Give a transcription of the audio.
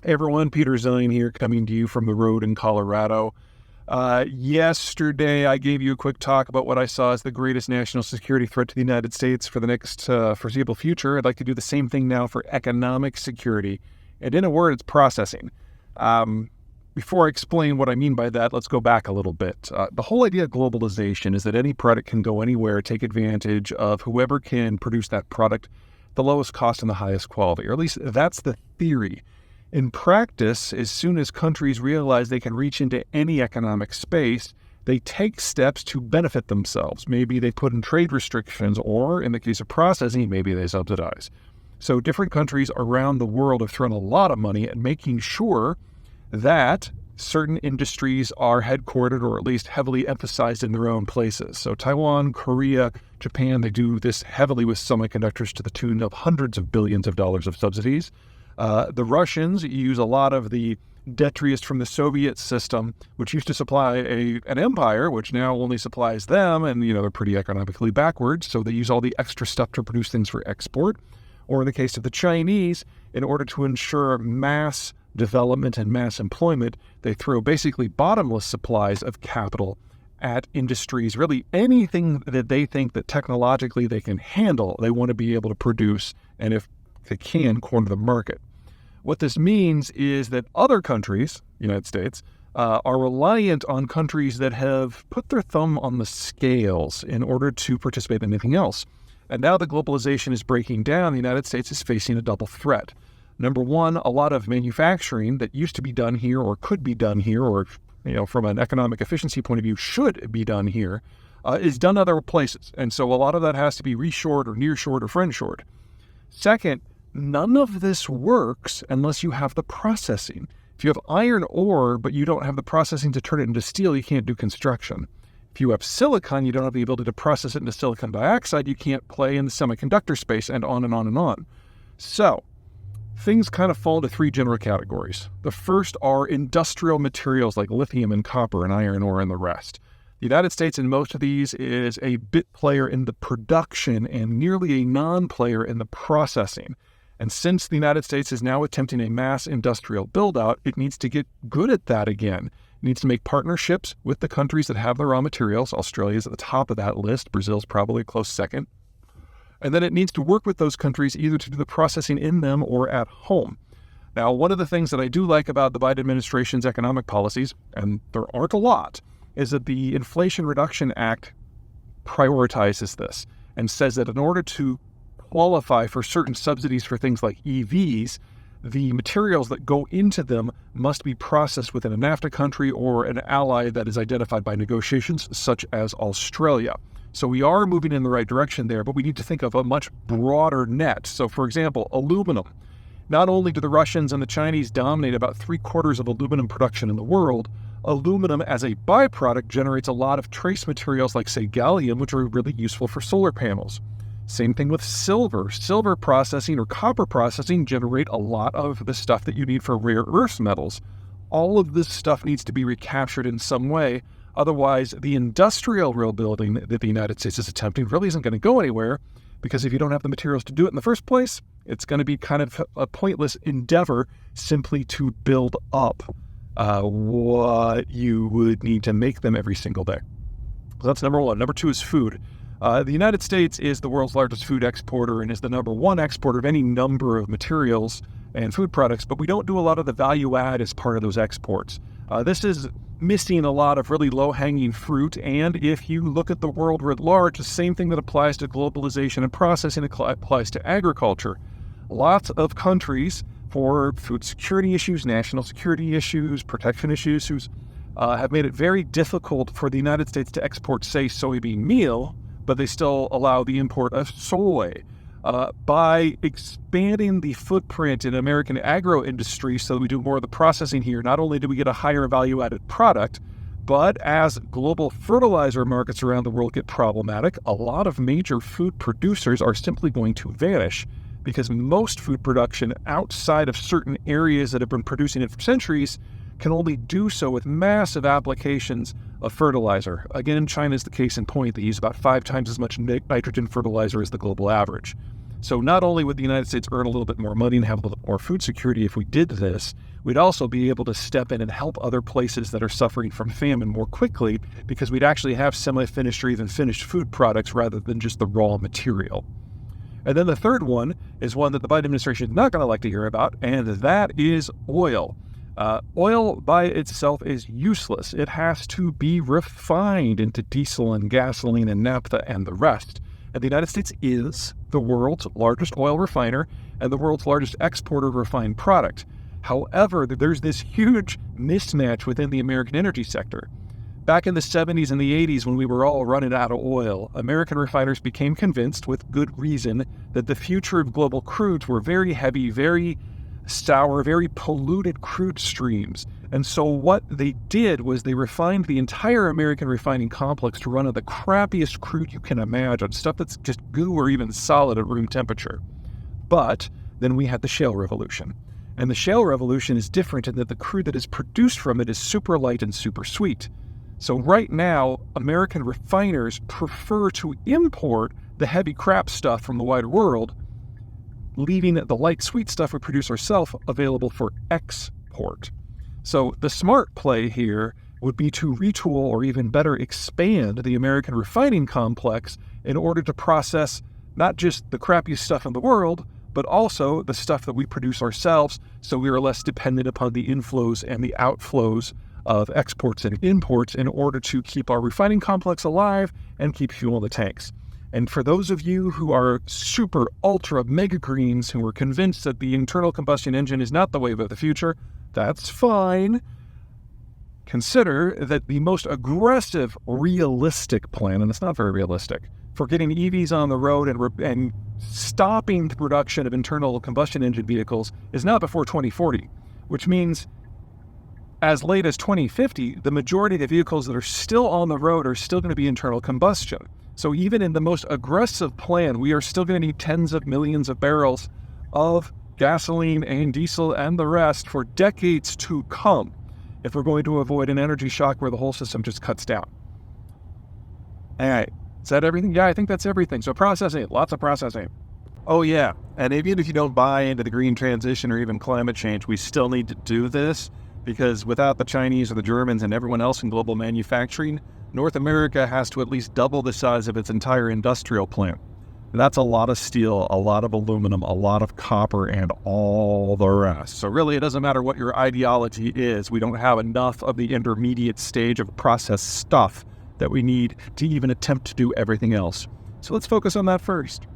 Hey everyone, Peter Zeihan here, coming to you from the road in Colorado. Yesterday, I gave you a quick talk about what I saw as the greatest national security threat to the United States for the next foreseeable future. I'd like to do the same thing now for economic security. And in a word, it's processing. Before I explain what I mean by that, let's go back a little bit. The whole idea of globalization is that any product can go anywhere, take advantage of whoever can produce that product the lowest cost and the highest quality, or at least that's the theory. In practice, as soon as countries realize they can reach into any economic space, they take steps to benefit themselves. Maybe they put in trade restrictions, or in the case of processing, maybe they subsidize. So different countries around the world have thrown a lot of money at making sure that certain industries are headquartered or at least heavily emphasized in their own places. So Taiwan, Korea, Japan, they do this heavily with semiconductors to the tune of hundreds of billions of dollars of subsidies. The Russians use a lot of the detritus from the Soviet system, which used to supply an empire, which now only supplies them, and they're pretty economically backwards, so they use all the extra stuff to produce things for export. Or in the case of the Chinese, in order to ensure mass development and mass employment, they throw basically bottomless supplies of capital at industries. Really anything that they think that technologically they can handle, they want to be able to produce, and if they can, corner the market. What this means is that other countries, United States, are reliant on countries that have put their thumb on the scales in order to participate in anything else. And now that globalization is breaking down, the United States is facing a double threat. Number one, a lot of manufacturing that used to be done here or could be done here or, from an economic efficiency point of view, should be done here, is done other places. And so a lot of that has to be reshored or nearshored or friendshored. Second, none of this works unless you have the processing. If you have iron ore, but you don't have the processing to turn it into steel, you can't do construction. If you have silicon, you don't have the ability to process it into silicon dioxide, you can't play in the semiconductor space, and on and on and on. So, things kind of fall into three general categories. The first are industrial materials like lithium and copper and iron ore and the rest. The United States in most of these is a bit player in the production and nearly a non-player in the processing. And since the United States is now attempting a mass industrial build-out, it needs to get good at that again. It needs to make partnerships with the countries that have the raw materials. Australia is at the top of that list. Brazil's probably a close second. And then it needs to work with those countries either to do the processing in them or at home. Now, one of the things that I do like about the Biden administration's economic policies, and there aren't a lot, is that the Inflation Reduction Act prioritizes this and says that in order to qualify for certain subsidies for things like EVs, the materials that go into them must be processed within a NAFTA country or an ally that is identified by negotiations, such as Australia. So we are moving in the right direction there, but we need to think of a much broader net. So for example, aluminum. Not only do the Russians and the Chinese dominate about 3/4 of aluminum production in the world, aluminum as a byproduct generates a lot of trace materials like, say, gallium, which are really useful for solar panels. Same thing with silver. Silver processing or copper processing generate a lot of the stuff that you need for rare earth metals. All of this stuff needs to be recaptured in some way. Otherwise, the industrial rebuilding that the United States is attempting really isn't going to go anywhere, because if you don't have the materials to do it in the first place, it's going to be kind of a pointless endeavor simply to build up what you would need to make them every single day. So that's number one. Number two is food. The United States is the world's largest food exporter and is the number one exporter of any number of materials and food products, but we don't do a lot of the value add as part of those exports. This is missing a lot of really low-hanging fruit, and if you look at the world writ large, the same thing that applies to globalization and processing applies to agriculture. Lots of countries, for food security issues, national security issues, protection issues, have made it very difficult for the United States to export, say, soybean meal, but they still allow the import of soy. By expanding the footprint in American agro industry so that we do more of the processing here, not only do we get a higher value-added product, but as global fertilizer markets around the world get problematic, a lot of major food producers are simply going to vanish, because most food production outside of certain areas that have been producing it for centuries can only do so with massive applications of fertilizer. Again, China is the case in point. They use about 5 times as much nitrogen fertilizer as the global average. So not only would the United States earn a little bit more money and have a little bit more food security if we did this, we'd also be able to step in and help other places that are suffering from famine more quickly because we'd actually have semi-finished or even finished food products rather than just the raw material. And then the third one is one that the Biden administration is not going to like to hear about, and that is oil. Oil by itself is useless. It has to be refined into diesel and gasoline and naphtha and the rest. And the United States is the world's largest oil refiner and the world's largest exporter of refined product. However, there's this huge mismatch within the American energy sector. Back in the 70s and the 80s, when we were all running out of oil, American refiners became convinced, with good reason, that the future of global crudes were very heavy, very sour, very polluted crude streams. And so what they did was they refined the entire American refining complex to run on the crappiest crude you can imagine, stuff that's just goo or even solid at room temperature. But then we had the shale revolution. And the shale revolution is different in that the crude that is produced from it is super light and super sweet. So right now, American refiners prefer to import the heavy crap stuff from the wider world, leaving the light sweet stuff we produce ourselves available for export. So the smart play here would be to retool or even better expand the American refining complex in order to process not just the crappiest stuff in the world, but also the stuff that we produce ourselves, so we are less dependent upon the inflows and the outflows of exports and imports in order to keep our refining complex alive and keep fuel in the tanks. And for those of you who are super ultra mega greens who are convinced that the internal combustion engine is not the wave of the future, that's fine. Consider that the most aggressive, realistic plan, and it's not very realistic, for getting EVs on the road and stopping the production of internal combustion engine vehicles is not before 2040, which means as late as 2050, the majority of the vehicles that are still on the road are still going to be internal combustion. So even in the most aggressive plan, we are still going to need tens of millions of barrels of gasoline and diesel and the rest for decades to come if we're going to avoid an energy shock where the whole system just cuts down. All right. Is that everything? Yeah, I think that's everything. So processing, lots of processing. Oh yeah, and even if you don't buy into the green transition or even climate change, we still need to do this because without the Chinese or the Germans and everyone else in global manufacturing, North America has to at least double the size of its entire industrial plant. That's a lot of steel, a lot of aluminum, a lot of copper, and all the rest. So really, it doesn't matter what your ideology is. We don't have enough of the intermediate stage of processed stuff that we need to even attempt to do everything else. So let's focus on that first.